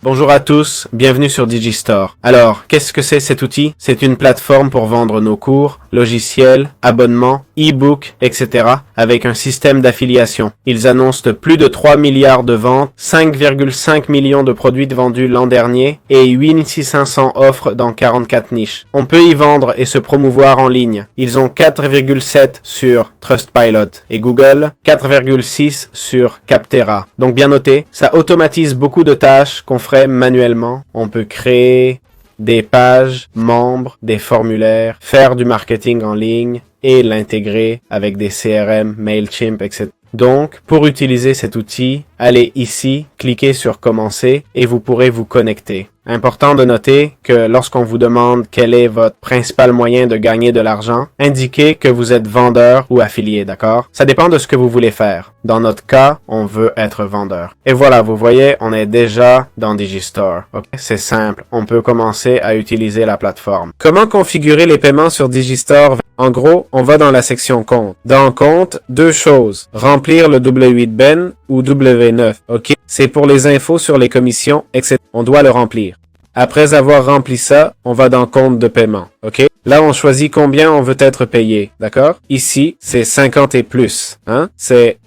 Bonjour à tous, bienvenue sur Digistore. Alors, qu'est-ce que c'est cet outil? C'est une plateforme pour vendre nos cours, logiciels, abonnements, e-books, etc. avec un système d'affiliation. Ils annoncent plus de 3 milliards de ventes, 5,5 millions de produits vendus l'an dernier et 8500 offres dans 44 niches. On peut y vendre et se promouvoir en ligne. Ils ont 4,7 sur Trustpilot et Google, 4,6 sur Capterra. Donc bien noté, ça automatise beaucoup de tâches qu'on ferait manuellement. On peut créer des pages, membres, des formulaires, faire du marketing en ligne et l'intégrer avec des CRM, Mailchimp, etc. Donc, pour utiliser cet outil, allez ici, cliquez sur Commencer et vous pourrez vous connecter. Important de noter que lorsqu'on vous demande quel est votre principal moyen de gagner de l'argent, indiquez que vous êtes vendeur ou affilié, d'accord? Ça dépend de ce que vous voulez faire. Dans notre cas, on veut être vendeur. Et voilà, vous voyez, on est déjà dans Digistore. Okay? C'est simple, on peut commencer à utiliser la plateforme. Comment configurer les paiements sur Digistore? En gros, on va dans la section compte. Dans compte, deux choses. Remplir le W8BEN ou W9. OK? C'est pour les infos sur les commissions, etc. On doit le remplir. Après avoir rempli ça, on va dans compte de paiement. OK? Là, on choisit combien on veut être payé. D'accord? Ici, c'est 50 et plus. Hein? C'est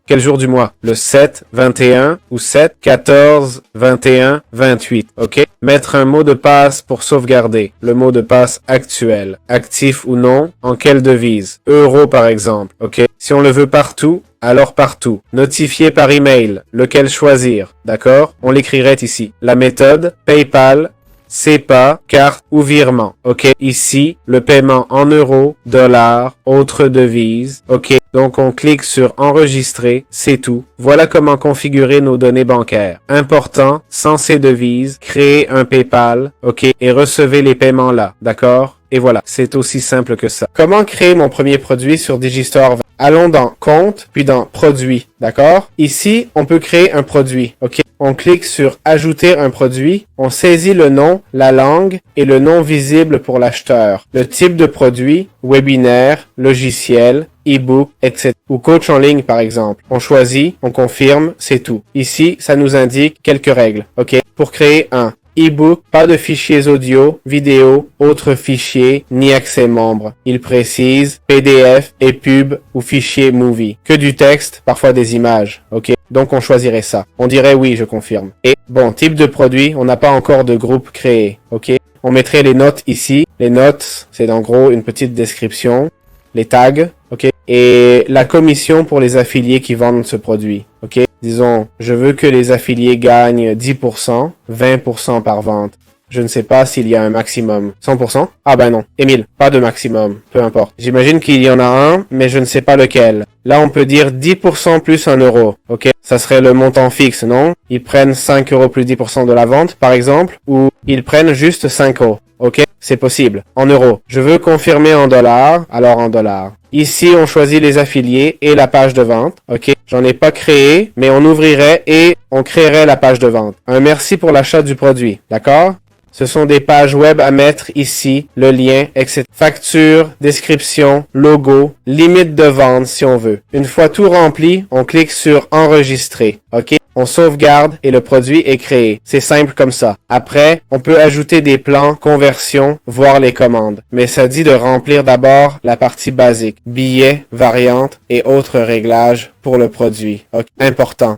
quel jour du mois? Le 7, 21 ou 7, 14, 21, 28. OK? Mettre un mot de passe pour sauvegarder. Le mot de passe actuel. Actif ou non? En quelle devise? Euro par exemple. OK? Si on le veut partout, alors partout. Notifier par email. Lequel choisir? D'accord? On l'écrirait ici. La méthode, PayPal, SEPA, carte ou virement. OK? Ici, le paiement en euros, dollars, autres devises. OK? Donc, on clique sur enregistrer. C'est tout. Voilà comment configurer nos données bancaires. Important, sans ces devises, créer un PayPal. OK? Et recevez les paiements là. D'accord? Et voilà. C'est aussi simple que ça. Comment créer mon premier produit sur Digistore? Allons dans compte, puis dans produit. D'accord? Ici, on peut créer un produit. OK? On clique sur ajouter un produit. On saisit le nom, la langue et le nom visible pour l'acheteur. Le type de produit, webinaire, logiciel, e-book, etc. Ou coach en ligne, par exemple. On choisit, on confirme, c'est tout. Ici, ça nous indique quelques règles. OK? Pour créer un e-book, pas de fichiers audio, vidéo, autres fichiers, ni accès membre. Il précise PDF, EPUB ou fichier movie. Que du texte, parfois des images. OK? Donc on choisirait ça. On dirait oui, je confirme. Et bon, type de produit, on n'a pas encore de groupe créé. OK? On mettrait les notes ici. Les notes, c'est en gros une petite description. Les tags, OK? Et la commission pour les affiliés qui vendent ce produit, OK? Disons, je veux que les affiliés gagnent 10%, 20% par vente. Je ne sais pas s'il y a un maximum. 100%? Ah ben non. Émile, pas de maximum. Peu importe. J'imagine qu'il y en a un, mais je ne sais pas lequel. Là, on peut dire 10% plus 1 euro. OK? Ça serait le montant fixe, non? Ils prennent 5 euros plus 10% de la vente, par exemple, ou ils prennent juste 5 euros. OK? C'est possible. En euros. Je veux confirmer en dollars, alors en dollars. Ici, on choisit les affiliés et la page de vente. OK? J'en ai pas créé, mais on ouvrirait et on créerait la page de vente. Un merci pour l'achat du produit. D'accord? Ce sont des pages web à mettre ici, le lien, etc. Facture, description, logo, limite de vente si on veut. Une fois tout rempli, on clique sur enregistrer. OK? On sauvegarde et le produit est créé. C'est simple comme ça. Après, on peut ajouter des plans, conversions, voir les commandes. Mais ça dit de remplir d'abord la partie basique. Billets, variantes et autres réglages pour le produit. Okay? Important.